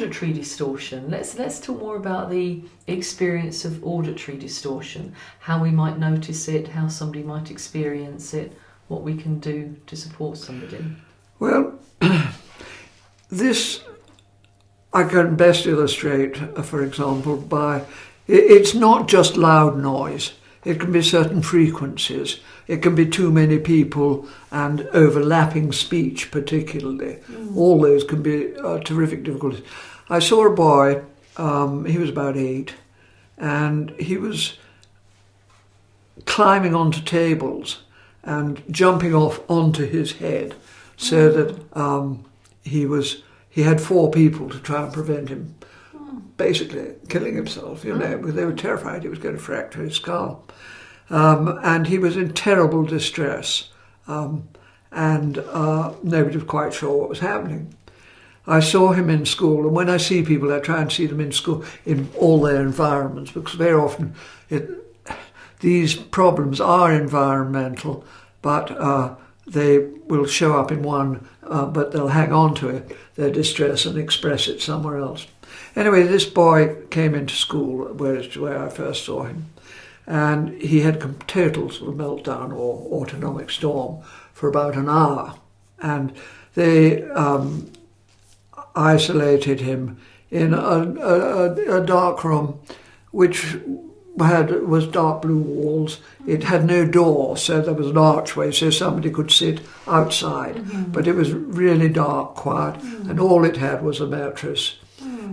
auditory distortion. Let's talk more about the experience of auditory distortion, how we might notice it, how somebody might experience it, what we can do to support somebody. Well, this I can best illustrate, for example, by it's not just loud noise. It can be certain frequencies. It can be too many people and overlapping speech, particularly. All those can be terrific difficulties. I saw a boy, he was about 8, and he was climbing onto tables and jumping off onto his head, so that he had 4 people to try and prevent him basically killing himself, you know, because they were terrified he was going to fracture his skull. And he was in terrible distress, and nobody was quite sure what was happening. I saw him in school, and when I see people, I try and see them in school in all their environments, because very often these problems are environmental, but they will show up in one, but they'll hang on to it, their distress, and express it somewhere else. Anyway, this boy came into school, where I first saw him, and he had a total sort of meltdown or autonomic storm for about an hour. And they isolated him in a dark room, which was dark blue walls. It had no door, so there was an archway, so somebody could sit outside. But it was really dark, quiet, and all it had was a mattress.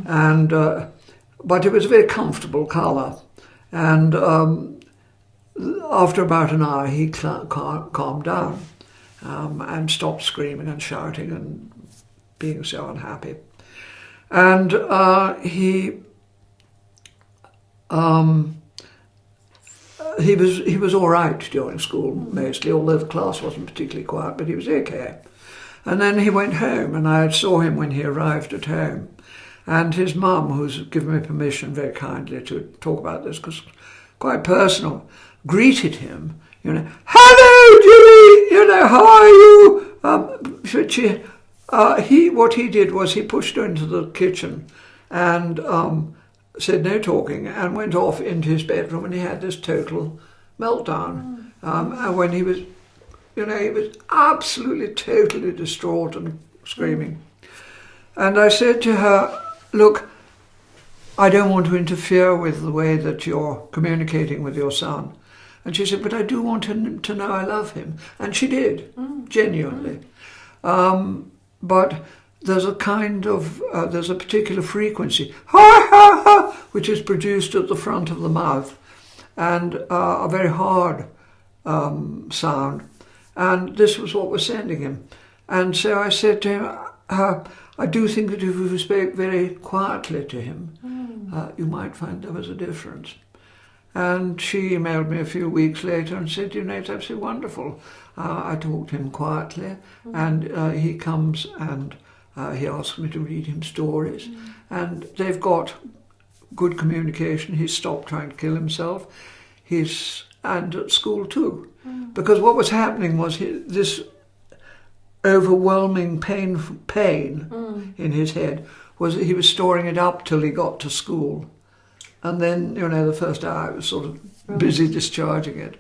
And but it was a very comfortable colour. And after about an hour, he calmed down and stopped screaming and shouting and being so unhappy. And he was all right during school mostly, although the class wasn't particularly quiet, but he was okay. And then he went home, and I saw him when he arrived at home. And his mum, who's given me permission very kindly to talk about this, because it's quite personal, greeted him, you know, "Hello, Jimmy, you know, how are you?" What he did was he pushed her into the kitchen and said no talking, and went off into his bedroom, and he had this total meltdown. And when he was, you know, he was absolutely, totally distraught and screaming. And I said to her, "Look, I don't want to interfere with the way that you're communicating with your son." And she said, "But I do want him to know I love him." And she did, genuinely. But there's a kind of, there's a particular frequency, ha, ha, ha, which is produced at the front of the mouth, and a very hard sound. And this was what was sending him. And so I said to him, I do think that if you spoke very quietly to him, you might find there was a difference. And she emailed me a few weeks later and said, "You know, it's absolutely wonderful. I talked to him quietly, and he comes and he asks me to read him stories. And they've got good communication. He's stopped trying to kill himself. And at school too. Because what was happening was this overwhelming pain in his head was that he was storing it up till he got to school. And then, you know, the first hour I was sort of busy discharging it.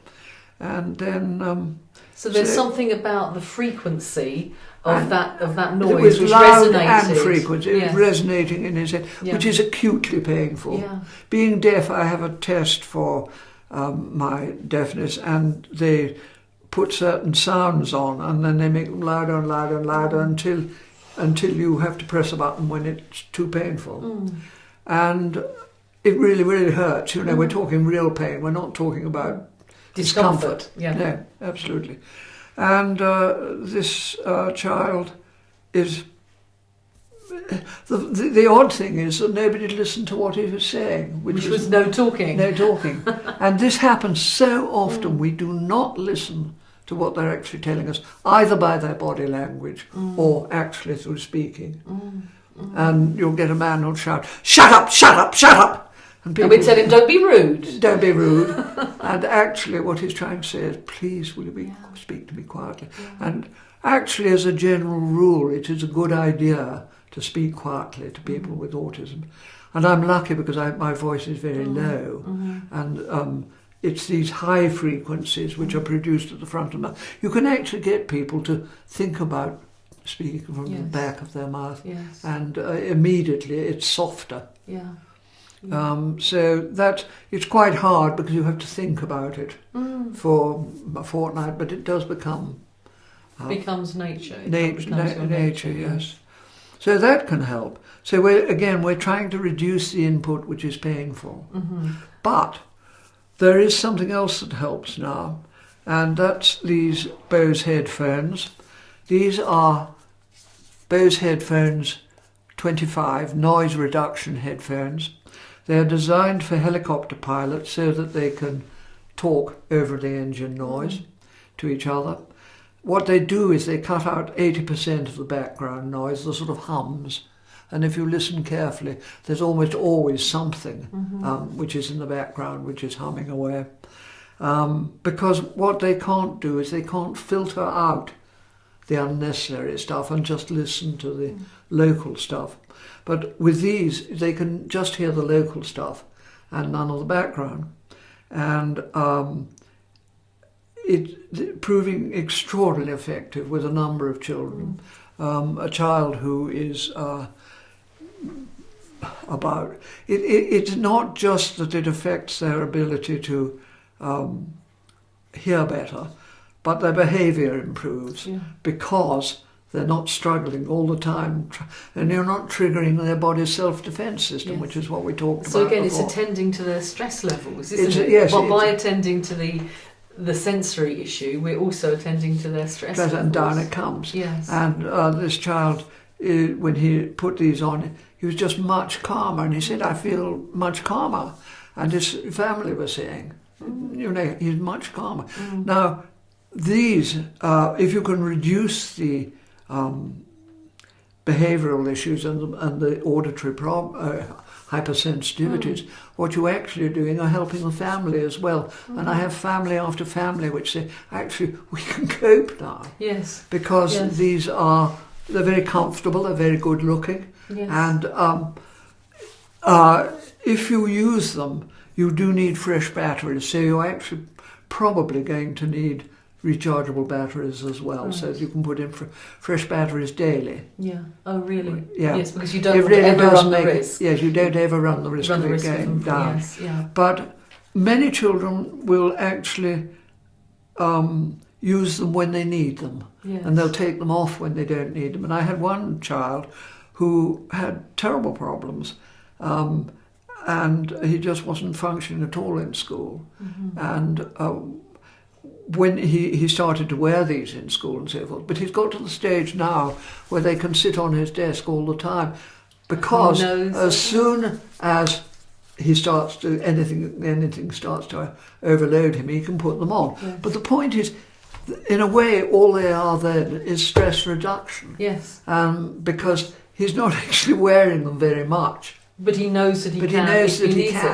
And then... so there's something about the frequency of that noise it was which loud resonated. And frequent. It was resonating in his head, which is acutely painful. Being deaf, I have a test for my deafness, and they put certain sounds on, and then they make them louder and louder and louder until you have to press a button when it's too painful. And it really, really hurts. You know, we're talking real pain. We're not talking about discomfort. No, absolutely. And this child is... The odd thing is that nobody listened to what he was saying. Which was no talking. No talking. And this happens so often. We do not listen to what they're actually telling us, either by their body language or actually through speaking. And you'll get a man who'll shout, "Shut up, shut up, shut up!" And we tell him, "Don't be rude. Don't be rude." And actually what he's trying to say is, "Please, will you speak to me quietly?" And actually, as a general rule, it is a good idea to speak quietly to people with autism. And I'm lucky because my voice is very low, and it's these high frequencies which are produced at the front of the mouth. You can actually get people to think about speaking from the back of their mouth, and immediately it's softer. So that it's quite hard because you have to think about it for a fortnight, but it does becomes nature. Nature, yes. So that can help. So we're trying to reduce the input, which is painful. But there is something else that helps now, and that's these Bose headphones. These are Bose headphones 25 noise reduction headphones. They're designed for helicopter pilots so that they can talk over the engine noise to each other. What they do is they cut out 80% of the background noise, the sort of hums. And if you listen carefully, there's almost always something which is in the background, which is humming away. Because what they can't do is they can't filter out the unnecessary stuff and just listen to the local stuff. But with these, they can just hear the local stuff and none of the background. And it's proving extraordinarily effective with a number of children. A child who is it's not just that it affects their ability to hear better, but their behaviour improves because they're not struggling all the time, and you're not triggering their body's self-defence system, which is what we talked about. So again, before. it's attending to their stress levels, isn't it? Yes. But by attending to the sensory issue, we're also attending to their stress levels. And down it comes. Yes. And this child, when he put these on, he was just much calmer, and he said, "I feel much calmer," and his family was saying, he's much calmer. Now, these, if you can reduce the behavioural issues and the auditory hypersensitivities, what you're actually doing are helping the family as well. And I have family after family which say, actually, we can cope now. Yes. Because these they're very comfortable, they're very good looking. Yes. And if you use them, you do need fresh batteries. So you're actually probably going to need rechargeable batteries as well, so that you can put in fresh batteries daily. Yeah. Oh, really? Yeah. Yes, because you don't ever run the risk. Yes, you don't ever run the risk of it going down. Yes, yeah. But many children will actually use them when they need them, and they'll take them off when they don't need them. And I had one child who had terrible problems, and he just wasn't functioning at all in school. And when he started to wear these in school and so forth, but he's got to the stage now where they can sit on his desk all the time, because as soon as he starts to anything starts to overload him, he can put them on. Yes. But the point is, in a way, all they are then is stress reduction. Yes. Because he's not actually wearing them very much. But he knows that he can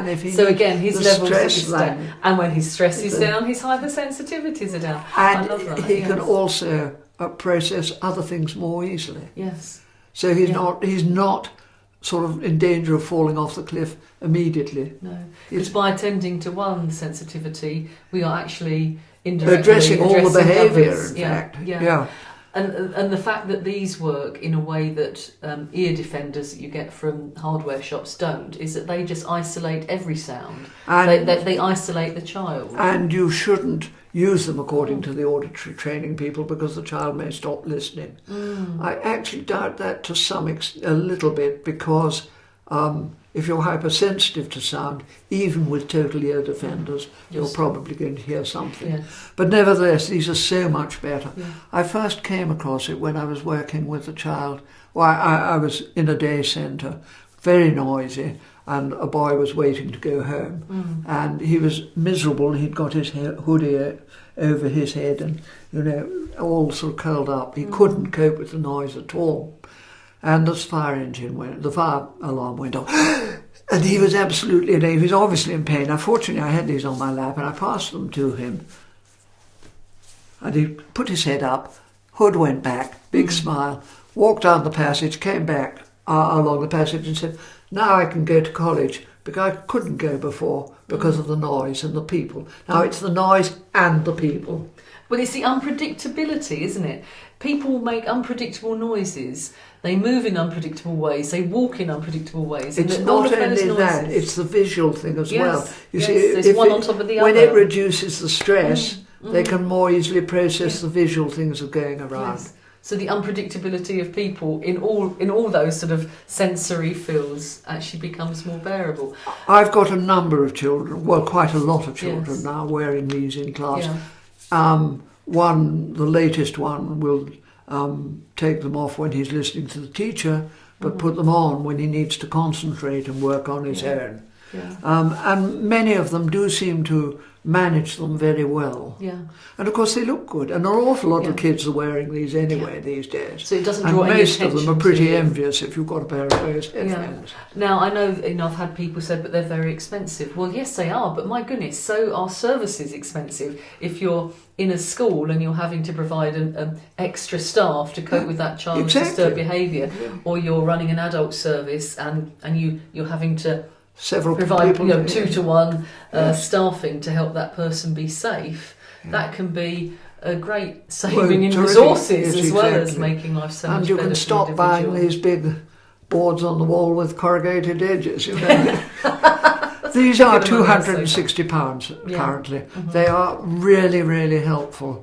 if he so again, his levels stress are down. And when his stress is down, his hypersensitivities are down. And I love that. he can also process other things more easily. Yes. So he's not sort of in danger of falling off the cliff immediately. No. Because by attending to one sensitivity, we are actually indirectly addressing all the behaviour, others. in fact. Yeah. And the fact that these work in a way that ear defenders that you get from hardware shops don't, is that they just isolate every sound. And they isolate the child. And you shouldn't use them according to the auditory training people, because the child may stop listening. I actually doubt that to a little bit, because if you're hypersensitive to sound, even with total ear defenders, you're probably going to hear something. Yes. But nevertheless, these are so much better. Yeah. I first came across it when I was working with a child. Well, I was in a day centre, very noisy, and a boy was waiting to go home. And he was miserable. He'd got his hoodie over his head and, all sort of curled up. He couldn't cope with the noise at all. And the fire alarm went off. And he was he was obviously in pain. Fortunately, I had these on my lap and I passed them to him. And he put his head up, hood went back, big smile, walked down the passage, came back along the passage and said, now I can go to college, because I couldn't go before because of the noise and the people. Now it's the noise and the people. Well, it's the unpredictability, isn't it? People make unpredictable noises. They move in unpredictable ways. They walk in unpredictable ways. It's not only that, it's the visual thing as well. You see, there's one on top of the other. When it reduces the stress, they can more easily process the visual things that are going around. Yes. So the unpredictability of people in all those sort of sensory fields actually becomes more bearable. I've got a number of children, well, quite a lot of children now wearing these in class. Yeah. The latest one will take them off when he's listening to the teacher, but put them on when he needs to concentrate and work on his own. Yeah. And many of them do seem to manage them very well. Yeah. And of course they look good. And an awful lot of kids are wearing these anyway these days. So it doesn't draw any attention. And most of them are pretty envious if you've got a pair of those headphones. Yeah. Now I know, I've had people say, but they're very expensive. Well, yes they are, but my goodness, so are services expensive. If you're in a school and you're having to provide extra staff to cope with that child with disturbed behaviour, or you're running an adult service and you're having to provide 2-to-1 staffing to help that person be safe, that can be a great saving in resources as well as making life so much better. And you can stop buying these big boards on the wall with corrugated edges, you know. These are £260 currently. Mm-hmm. They are really, really helpful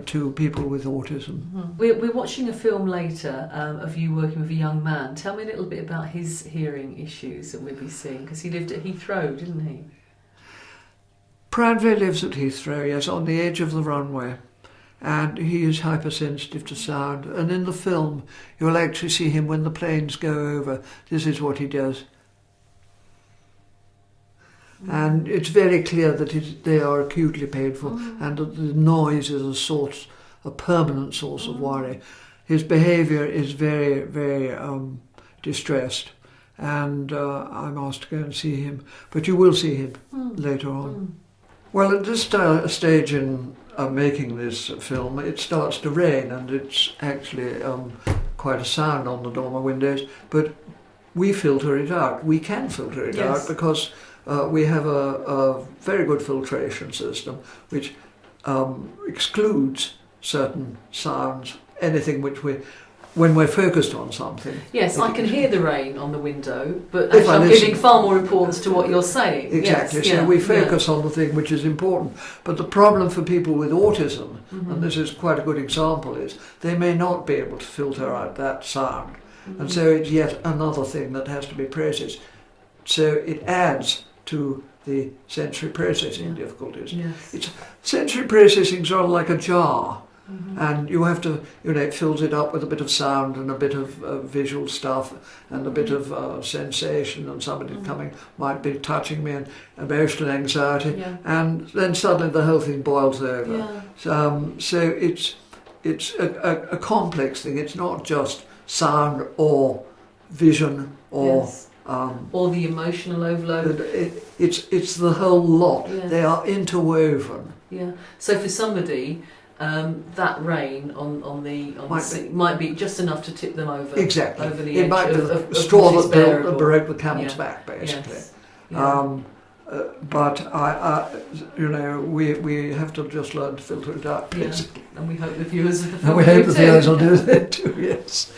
to people with autism. Mm-hmm. We're watching a film later of you working with a young man. Tell me a little bit about his hearing issues that we'll be seeing, because he lived at Heathrow, didn't he? Pranville lives at Heathrow, yes, on the edge of the runway. And he is hypersensitive to sound. And in the film, you'll actually see him when the planes go over. This is what he does. And it's very clear that they are acutely painful and that the noise is a permanent source of worry. His behaviour is very, very distressed, and I'm asked to go and see him. But you will see him later on. Well, at this stage in making this film, it starts to rain, and it's actually quite a sound on the dormer windows, but we filter it out. We can filter it out because we have a very good filtration system which excludes certain sounds, anything which when we're focused on something. Yes, I can hear the rain on the window, but actually I'm giving far more importance to what you're saying. Exactly, so we focus on the thing which is important. But the problem for people with autism, and this is quite a good example, is they may not be able to filter out that sound. And so it's yet another thing that has to be processed. So it adds to the sensory processing difficulties. Yes. Sensory processing is sort of like a jar, and you have to, it fills it up with a bit of sound and a bit of visual stuff and a bit of sensation, and somebody might be touching me, and emotional anxiety, and then suddenly the whole thing boils over. So it's a complex thing. It's not just sound or vision or the emotional overload. It's the whole lot. They are interwoven. Yeah. So for somebody, that rain on the might be just enough to tip them over. Exactly. Over the edge. It might be the straw that broke the camel's back, basically. Yes. Yeah. But we have to just learn to filter it out, basically. And we hope the viewers will do that too. Yes.